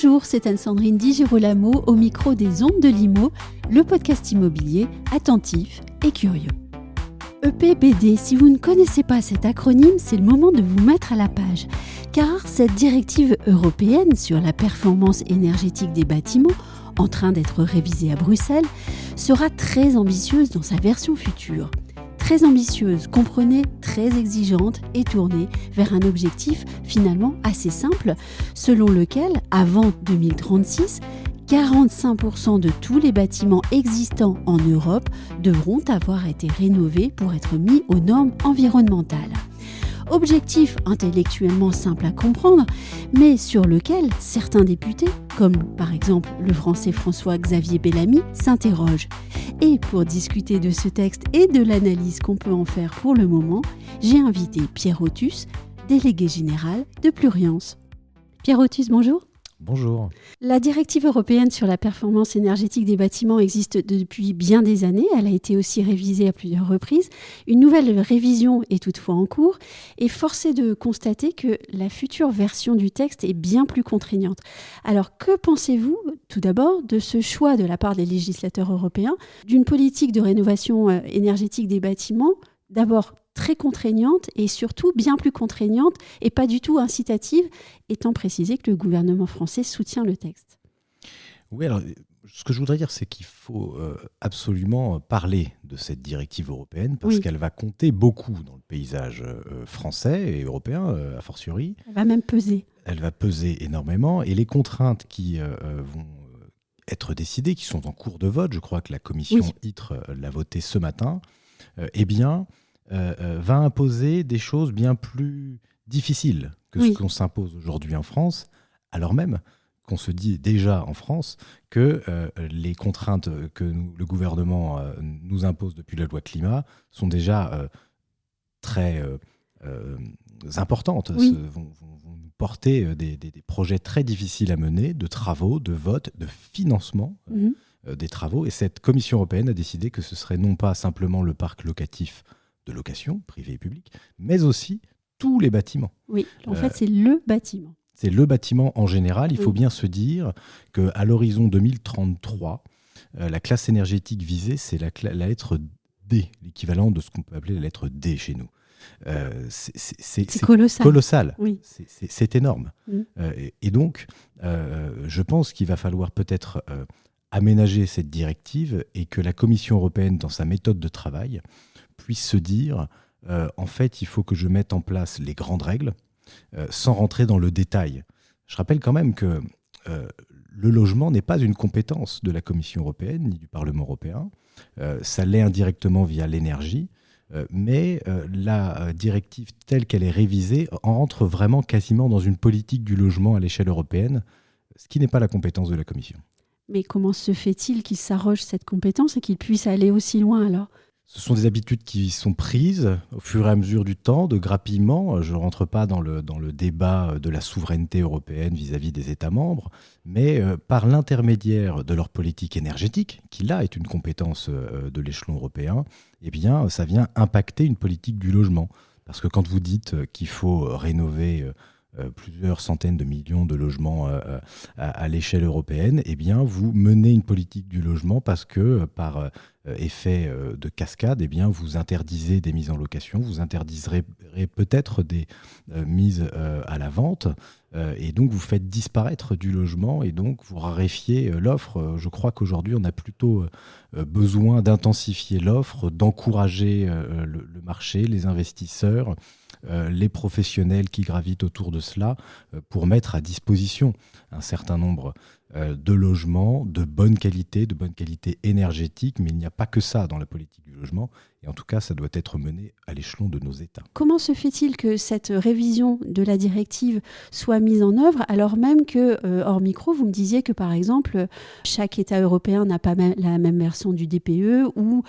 Bonjour, c'est Anne-Sandrine Di Girolamo au micro des Ondes de l'Imo, le podcast immobilier attentif et curieux. EPBD, si vous ne connaissez pas cet acronyme, c'est le moment de vous mettre à la page. Car cette directive européenne sur la performance énergétique des bâtiments, en train d'être révisée à Bruxelles, sera très ambitieuse dans sa version future. Très ambitieuse, comprenez, très exigeante et tournée vers un objectif finalement assez simple, selon lequel, avant 2036, 45% de tous les bâtiments existants en Europe devront avoir été rénovés pour être mis aux normes environnementales. Objectif intellectuellement simple à comprendre, mais sur lequel certains députés, comme par exemple le français François-Xavier Bellamy, s'interrogent. Et pour discuter de ce texte et de l'analyse qu'on peut en faire pour le moment, j'ai invité Pierre Othus, délégué général de Pluriance. Pierre Othus, bonjour. Bonjour. La directive européenne sur la performance énergétique des bâtiments existe depuis bien des années. Elle a été aussi révisée à plusieurs reprises. Une nouvelle révision est toutefois en cours et force est de constater que la future version du texte est bien plus contraignante. Alors, que pensez-vous, tout d'abord, de ce choix de la part des législateurs européens d'une politique de rénovation énergétique des bâtiments, d'abord très contraignante et surtout bien plus contraignante et pas du tout incitative, étant précisé que le gouvernement français soutient le texte. Oui, alors ce que je voudrais dire, c'est qu'il faut absolument parler de cette directive européenne parce qu'elle va compter beaucoup dans le paysage français et européen, a fortiori. Elle va même peser. Elle va peser énormément et les contraintes qui vont être décidées, qui sont en cours de vote, je crois que la commission ITRE l'a voté ce matin, va imposer des choses bien plus difficiles que ce qu'on s'impose aujourd'hui en France, alors même qu'on se dit déjà en France que les contraintes que le gouvernement nous impose depuis la loi climat sont déjà très importantes, vont nous porter des projets très difficiles à mener, de travaux, de votes, de financement des travaux. Et cette Commission européenne a décidé que ce serait non pas simplement le parc locatif de location, privé et public, mais aussi tous les bâtiments. Oui, en fait, c'est le bâtiment. C'est le bâtiment en général. Il faut bien se dire qu'à l'horizon 2033, la classe énergétique visée, c'est la lettre D, l'équivalent de ce qu'on peut appeler la lettre D chez nous. C'est colossal. Oui. C'est énorme. Et donc, je pense qu'il va falloir peut-être aménager cette directive et que la Commission européenne, dans sa méthode de travail, puisse se dire, en fait, il faut que je mette en place les grandes règles sans rentrer dans le détail. Je rappelle quand même que le logement n'est pas une compétence de la Commission européenne ni du Parlement européen. Ça l'est indirectement via l'énergie, mais la directive telle qu'elle est révisée entre vraiment quasiment dans une politique du logement à l'échelle européenne, ce qui n'est pas la compétence de la Commission. Mais comment se fait-il qu'il s'arroge cette compétence et qu'il puisse aller aussi loin alors ? Ce sont des habitudes qui sont prises au fur et à mesure du temps, de grappillement. Je ne rentre pas dans le débat de la souveraineté européenne vis-à-vis des États membres, mais par l'intermédiaire de leur politique énergétique, qui là est une compétence de l'échelon européen, eh bien, ça vient impacter une politique du logement. Parce que quand vous dites qu'il faut rénover plusieurs centaines de millions de logements à l'échelle européenne, eh bien, vous menez une politique du logement parce que par effet de cascade, eh bien, vous interdisez des mises en location, vous interdiserez peut-être des mises à la vente, et donc vous faites disparaître du logement et donc vous raréfiez l'offre. Je crois qu'aujourd'hui, on a plutôt besoin d'intensifier l'offre, d'encourager le marché, les investisseurs, les professionnels qui gravitent autour de cela pour mettre à disposition un certain nombre de logements de bonne qualité énergétique, mais il n'y a pas que ça dans la politique du logement, et en tout cas ça doit être mené à l'échelon de nos États. Comment se fait-il que cette révision de la directive soit mise en œuvre alors même que, hors micro, vous me disiez que par exemple chaque État européen n'a pas la même version du DPE ou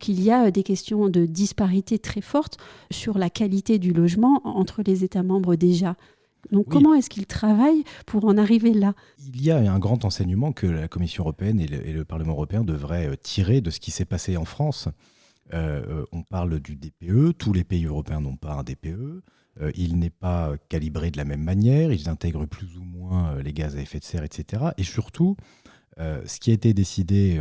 qu'il y a des questions de disparité très fortes sur la qualité du logement entre les États membres déjà ? Donc comment est-ce qu'ils travaillent pour en arriver là ? Il y a un grand enseignement que la Commission européenne et le Parlement européen devraient tirer de ce qui s'est passé en France. On parle du DPE, tous les pays européens n'ont pas un DPE. Il n'est pas calibré de la même manière, ils intègrent plus ou moins les gaz à effet de serre, etc. Et surtout, ce qui a été décidé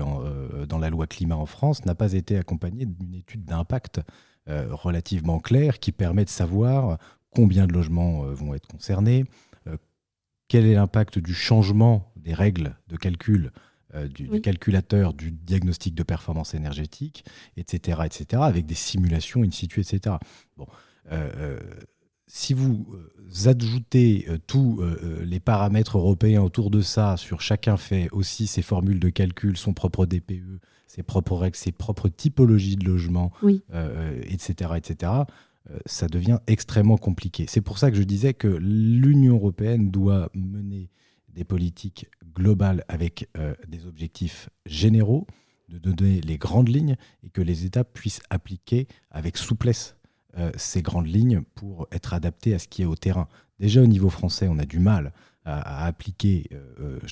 dans la loi climat en France n'a pas été accompagné d'une étude d'impact relativement claire qui permet de savoir combien de logements vont être concernés, quel est l'impact du changement des règles de calcul du calculateur du diagnostic de performance énergétique, etc., avec des simulations in situ, etc. Bon, si vous ajoutez tous les paramètres européens autour de ça, sur chacun fait aussi ses formules de calcul, son propre DPE, ses propres règles, ses propres typologies de logement, etc., ça devient extrêmement compliqué. C'est pour ça que je disais que l'Union européenne doit mener des politiques globales avec des objectifs généraux, de donner les grandes lignes et que les États puissent appliquer avec souplesse ces grandes lignes pour être adaptés à ce qui est au terrain. Déjà au niveau français, on a du mal à appliquer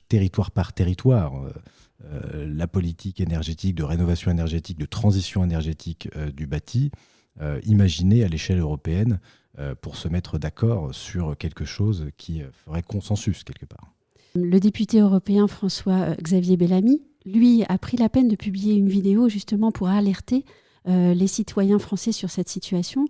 territoire par territoire la politique énergétique, de rénovation énergétique, de transition énergétique du bâti. Imaginez à l'échelle européenne pour se mettre d'accord sur quelque chose qui ferait consensus quelque part. Le député européen François-Xavier Bellamy, lui, a pris la peine de publier une vidéo justement pour alerter les citoyens français sur cette situation.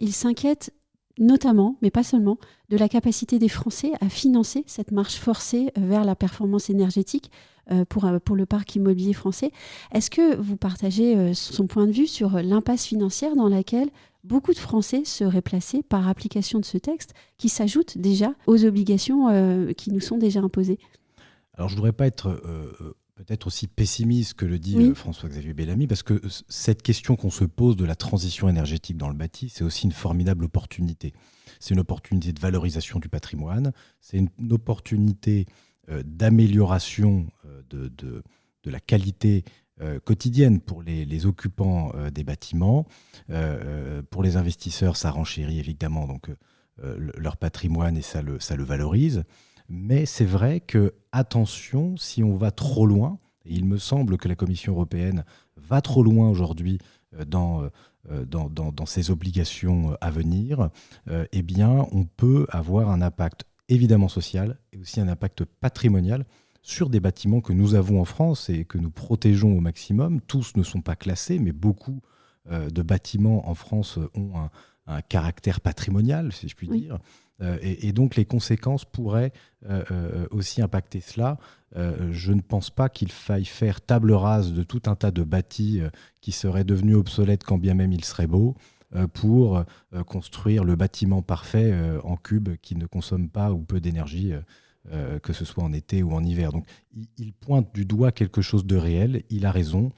Il s'inquiète notamment, mais pas seulement, de la capacité des Français à financer cette marche forcée vers la performance énergétique pour le parc immobilier français. Est-ce que vous partagez son point de vue sur l'impasse financière dans laquelle beaucoup de Français seraient placés par application de ce texte qui s'ajoute déjà aux obligations qui nous sont déjà imposées ? Alors je ne voudrais pas être peut-être aussi pessimiste que le dit François-Xavier Bellamy, parce que cette question qu'on se pose de la transition énergétique dans le bâti, c'est aussi une formidable opportunité. C'est une opportunité de valorisation du patrimoine, c'est une opportunité d'amélioration de la qualité quotidienne pour les occupants des bâtiments. Pour les investisseurs, ça renchérit évidemment donc, leur patrimoine et ça le valorise. Mais c'est vrai que, attention, si on va trop loin, et il me semble que la Commission européenne va trop loin aujourd'hui dans ses obligations à venir, eh bien, on peut avoir un impact évidemment social et aussi un impact patrimonial sur des bâtiments que nous avons en France et que nous protégeons au maximum. Tous ne sont pas classés, mais beaucoup de bâtiments en France ont un caractère patrimonial, si je puis dire. Et donc les conséquences pourraient aussi impacter cela. Je ne pense pas qu'il faille faire table rase de tout un tas de bâtis qui seraient devenus obsolètes quand bien même ils seraient beaux pour construire le bâtiment parfait en cube qui ne consomme pas ou peu d'énergie, que ce soit en été ou en hiver. Donc il pointe du doigt quelque chose de réel, il a raison.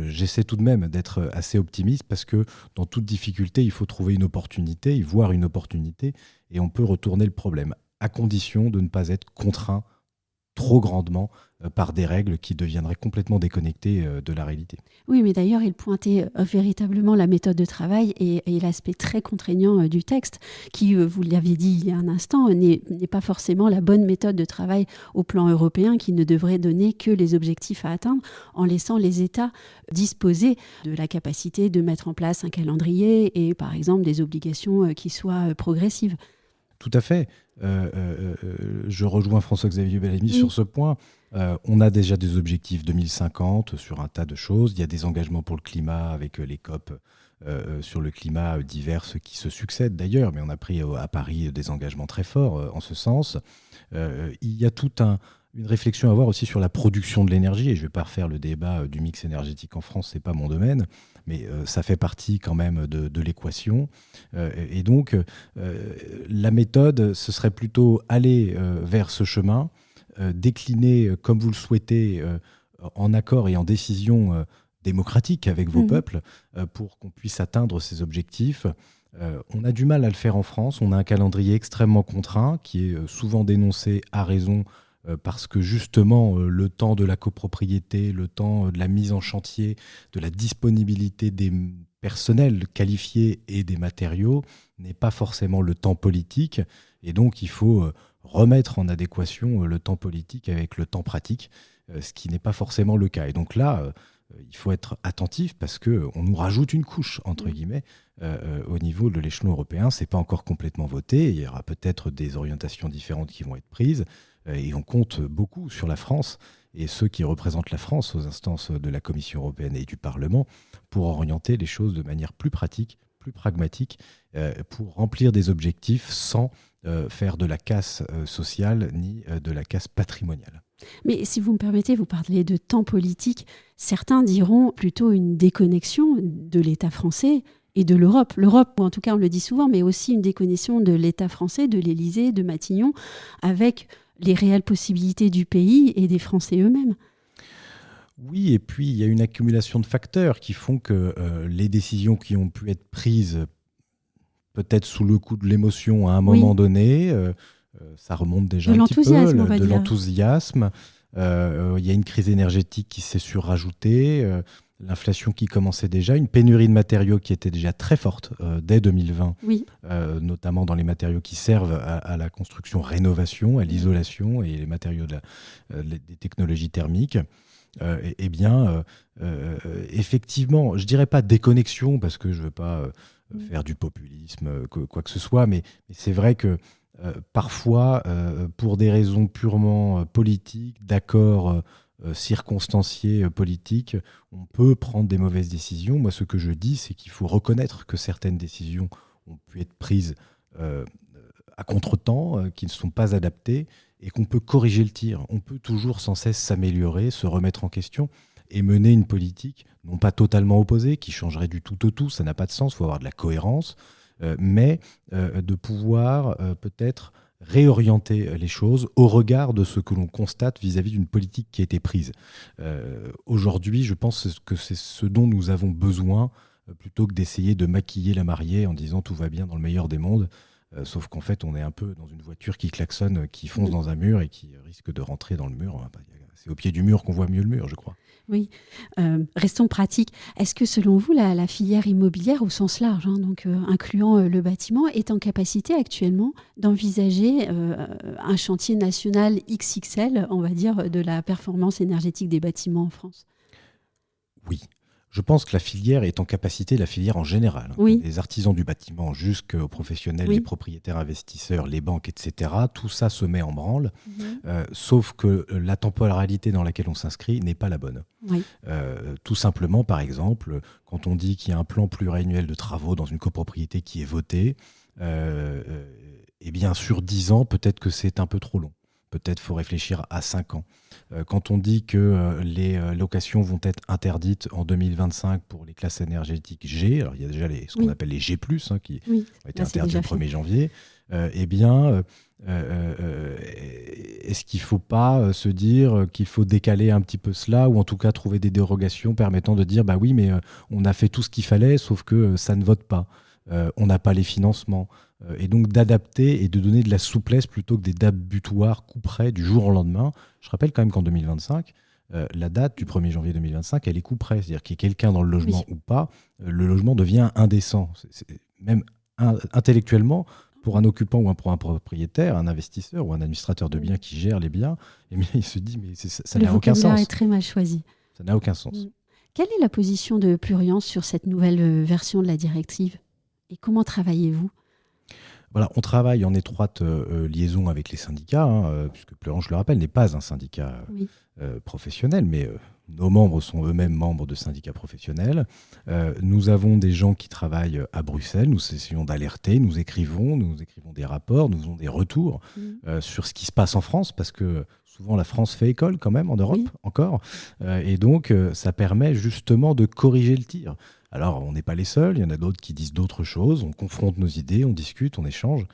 J'essaie tout de même d'être assez optimiste parce que dans toute difficulté, il faut trouver une opportunité, y voir une opportunité, et on peut retourner le problème, à condition de ne pas être contraint trop grandement par des règles qui deviendraient complètement déconnectées de la réalité. Oui, mais d'ailleurs, il pointait véritablement la méthode de travail et l'aspect très contraignant du texte, qui, vous l'avez dit il y a un instant, n'est pas forcément la bonne méthode de travail au plan européen, qui ne devrait donner que les objectifs à atteindre, en laissant les États disposer de la capacité de mettre en place un calendrier et, par exemple, des obligations qui soient progressives. Tout à fait. Je rejoins François-Xavier Bellamy sur ce point. On a déjà des objectifs 2050 sur un tas de choses. Il y a des engagements pour le climat avec les COP sur le climat diverses qui se succèdent d'ailleurs, mais on a pris à Paris des engagements très forts en ce sens. Il y a toute une réflexion à avoir aussi sur la production de l'énergie, et je ne vais pas refaire le débat du mix énergétique en France, ce n'est pas mon domaine, mais ça fait partie quand même de l'équation. Et donc, la méthode, ce serait plutôt aller vers ce chemin, décliner comme vous le souhaitez, en accord et en décision démocratique avec vos peuples, pour qu'on puisse atteindre ces objectifs. On a du mal à le faire en France, on a un calendrier extrêmement contraint qui est souvent dénoncé à raison parce que justement le temps de la copropriété, le temps de la mise en chantier, de la disponibilité des personnels qualifiés et des matériaux n'est pas forcément le temps politique, et donc il faut remettre en adéquation le temps politique avec le temps pratique, ce qui n'est pas forcément le cas. Et donc là, il faut être attentif parce qu'on nous rajoute une couche, entre guillemets, au niveau de l'échelon européen. Ce n'est pas encore complètement voté, il y aura peut-être des orientations différentes qui vont être prises. et on compte beaucoup sur la France et ceux qui représentent la France aux instances de la Commission européenne et du Parlement pour orienter les choses de manière plus pratique, plus pragmatique, pour remplir des objectifs sans faire de la casse sociale ni de la casse patrimoniale. Mais si vous me permettez, vous parlez de temps politique. Certains diront plutôt une déconnexion de l'État français et de l'Europe. L'Europe, ou en tout cas on le dit souvent, mais aussi une déconnexion de l'État français, de l'Élysée, de Matignon, avec les réelles possibilités du pays et des Français eux-mêmes. Oui, et puis il y a une accumulation de facteurs qui font que les décisions qui ont pu être prises peut-être sous le coup de l'émotion à un moment donné, ça remonte déjà un petit peu, de l'enthousiasme. Il y a une crise énergétique qui s'est surajoutée, l'inflation qui commençait déjà, une pénurie de matériaux qui était déjà très forte dès 2020, notamment dans les matériaux qui servent à la construction-rénovation, à l'isolation et les matériaux des technologies thermiques. Effectivement, je dirais pas déconnexion parce que je veux pas faire du populisme, quoi que ce soit, mais c'est vrai que parfois, pour des raisons purement politiques, d'accords circonstanciés politiques, on peut prendre des mauvaises décisions. Moi, ce que je dis, c'est qu'il faut reconnaître que certaines décisions ont pu être prises à contre-temps, qui ne sont pas adaptées, et qu'on peut corriger le tir. On peut toujours sans cesse s'améliorer, se remettre en question et mener une politique, non pas totalement opposée, qui changerait du tout au tout, ça n'a pas de sens, il faut avoir de la cohérence, mais de pouvoir peut-être réorienter les choses au regard de ce que l'on constate vis-à-vis d'une politique qui a été prise. Aujourd'hui, je pense que c'est ce dont nous avons besoin, plutôt que d'essayer de maquiller la mariée en disant tout va bien dans le meilleur des mondes. Sauf qu'en fait, on est un peu dans une voiture qui klaxonne, qui fonce dans un mur et qui risque de rentrer dans le mur. C'est au pied du mur qu'on voit mieux le mur, je crois. Oui, restons pratiques. Est-ce que selon vous, la filière immobilière au sens large, donc incluant le bâtiment, est en capacité actuellement d'envisager un chantier national XXL, on va dire, de la performance énergétique des bâtiments en France ? Oui. Je pense que la filière est en capacité, la filière en général, des artisans du bâtiment jusqu'aux professionnels, les propriétaires investisseurs, les banques, etc. Tout ça se met en branle, sauf que la temporalité dans laquelle on s'inscrit n'est pas la bonne. Tout simplement, par exemple, quand on dit qu'il y a un plan pluriannuel de travaux dans une copropriété qui est voté, eh bien sur 10 ans, peut-être que c'est un peu trop long. Peut-être faut réfléchir à 5 ans. Quand on dit que les locations vont être interdites en 2025 pour les classes énergétiques G, alors il y a déjà ce qu'on appelle les G+, qui ont été interdits le 1er janvier, est-ce qu'il ne faut pas se dire qu'il faut décaler un petit peu cela, ou en tout cas trouver des dérogations permettant de dire bah oui, mais on a fait tout ce qu'il fallait, sauf que ça ne vote pas. On n'a pas les financements. Et donc d'adapter et de donner de la souplesse plutôt que des dates butoirs coup près du jour au lendemain. Je rappelle quand même qu'en 2025, la date du 1er janvier 2025, elle est coup près. C'est-à-dire qu'il y ait quelqu'un dans le logement ou pas, le logement devient indécent. Même intellectuellement, pour un occupant ou pour un propriétaire, un investisseur ou un administrateur de biens qui gère les biens, eh bien, il se dit mais ça n'a aucun sens. Le vocabulaire est très mal choisi. Ça n'a aucun sens. Quelle est la position de Pluriance sur cette nouvelle version de la directive ? Et comment travaillez-vous ? Voilà, on travaille en étroite liaison avec les syndicats, puisque Pluriance, je le rappelle, n'est pas un syndicat professionnel, mais nos membres sont eux-mêmes membres de syndicats professionnels. Nous avons des gens qui travaillent à Bruxelles, nous essayons d'alerter, nous écrivons des rapports, nous faisons des retours sur ce qui se passe en France, parce que souvent la France fait école quand même en Europe, encore, et donc ça permet justement de corriger le tir. Alors, on n'est pas les seuls, il y en a d'autres qui disent d'autres choses, on confronte nos idées, on discute, on échange.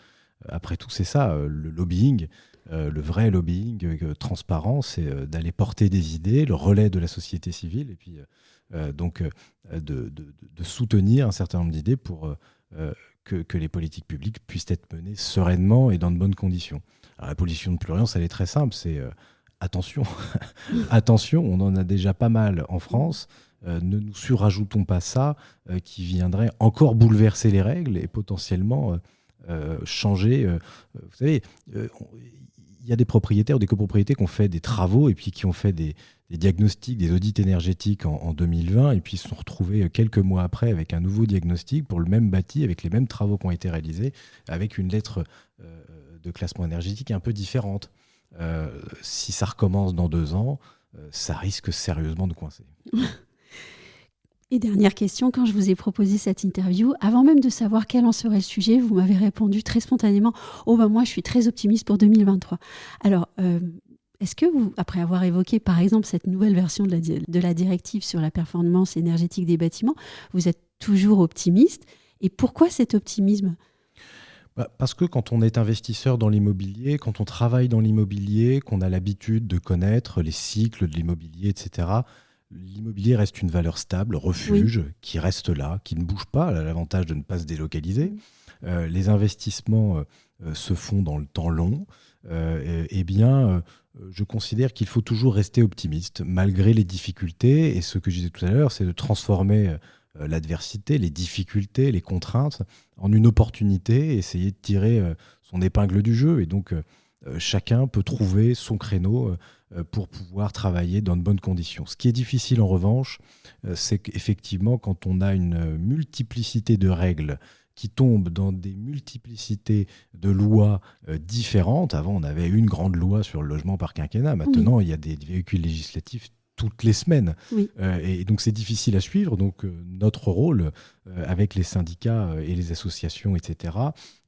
Après tout, c'est ça, le lobbying, le vrai lobbying transparent, c'est d'aller porter des idées, le relais de la société civile, et puis de soutenir un certain nombre d'idées pour que les politiques publiques puissent être menées sereinement et dans de bonnes conditions. Alors, la position de Pluriance, elle est très simple, c'est attention, attention, on en a déjà pas mal en France. Ne nous surajoutons pas ça qui viendrait encore bouleverser les règles et potentiellement changer. Vous savez, il y a des propriétaires ou des copropriétés qui ont fait des travaux et puis qui ont fait des diagnostics, des audits énergétiques en 2020 et puis se sont retrouvés quelques mois après avec un nouveau diagnostic pour le même bâti, avec les mêmes travaux qui ont été réalisés, avec une lettre de classement énergétique un peu différente. si ça recommence dans 2 ans, ça risque sérieusement de coincer. Et dernière question, quand je vous ai proposé cette interview, avant même de savoir quel en serait le sujet, vous m'avez répondu très spontanément « Oh moi je suis très optimiste pour 2023 ». Alors, est-ce que vous, après avoir évoqué par exemple cette nouvelle version de la directive sur la performance énergétique des bâtiments, vous êtes toujours optimiste? Et pourquoi cet optimisme ? Parce que quand on est investisseur dans l'immobilier, quand on travaille dans l'immobilier, qu'on a l'habitude de connaître les cycles de l'immobilier, etc., l'immobilier reste une valeur stable, refuge, qui reste là, qui ne bouge pas, elle a l'avantage de ne pas se délocaliser. Les investissements se font dans le temps long. Je considère qu'il faut toujours rester optimiste, malgré les difficultés. Et ce que je disais tout à l'heure, c'est de transformer l'adversité, les difficultés, les contraintes en une opportunité, essayer de tirer son épingle du jeu. Et donc, chacun peut trouver son créneau pour pouvoir travailler dans de bonnes conditions. Ce qui est difficile en revanche, c'est qu'effectivement, quand on a une multiplicité de règles qui tombent dans des multiplicités de lois différentes, avant on avait une grande loi sur le logement par quinquennat, maintenant il y a des véhicules législatifs toutes les semaines. Et donc c'est difficile à suivre. Donc notre rôle avec les syndicats et les associations, etc.,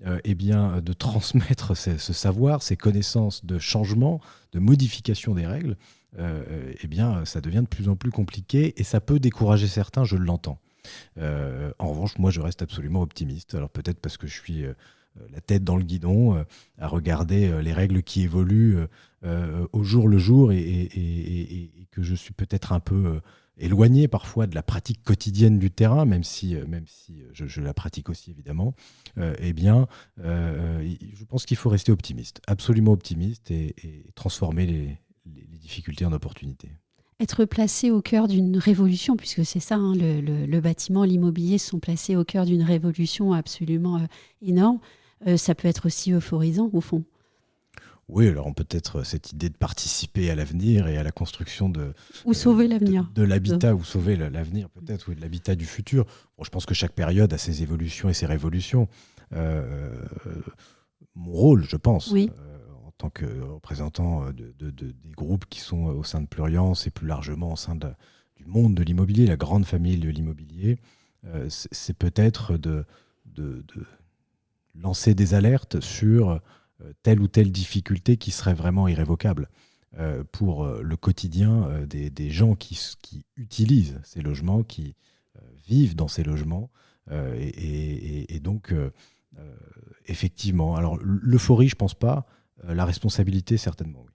de transmettre ce savoir, ces connaissances de changement, de modification des règles, ça devient de plus en plus compliqué et ça peut décourager certains, je l'entends. En revanche, moi je reste absolument optimiste. Alors peut-être parce que je suis la tête dans le guidon, à regarder les règles qui évoluent au jour le jour et que je suis peut-être un peu éloigné parfois de la pratique quotidienne du terrain, même si je la pratique aussi évidemment, je pense qu'il faut rester optimiste, absolument optimiste et transformer les difficultés en opportunités. Être placé au cœur d'une révolution, puisque c'est ça, le bâtiment, l'immobilier sont placés au cœur d'une révolution absolument énorme. Ça peut être aussi euphorisant, au fond. Oui, alors on peut être cette idée de participer à l'avenir et à la construction ou sauver l'avenir. De l'habitat, ou sauver l'avenir peut-être, ou de l'habitat du futur. Bon, je pense que chaque période a ses évolutions et ses révolutions. Mon rôle, je pense, en tant que représentant des groupes qui sont au sein de Pluriance et plus largement au sein du monde de l'immobilier, la grande famille de l'immobilier, c'est peut-être de lancer des alertes sur telle ou telle difficulté qui serait vraiment irrévocable pour le quotidien des gens qui utilisent ces logements, qui vivent dans ces logements. Donc, effectivement, alors l'euphorie, je ne pense pas, la responsabilité, certainement, oui.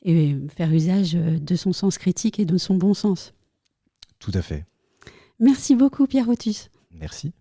Et faire usage de son sens critique et de son bon sens. Tout à fait. Merci beaucoup, Pierre Otus. Merci.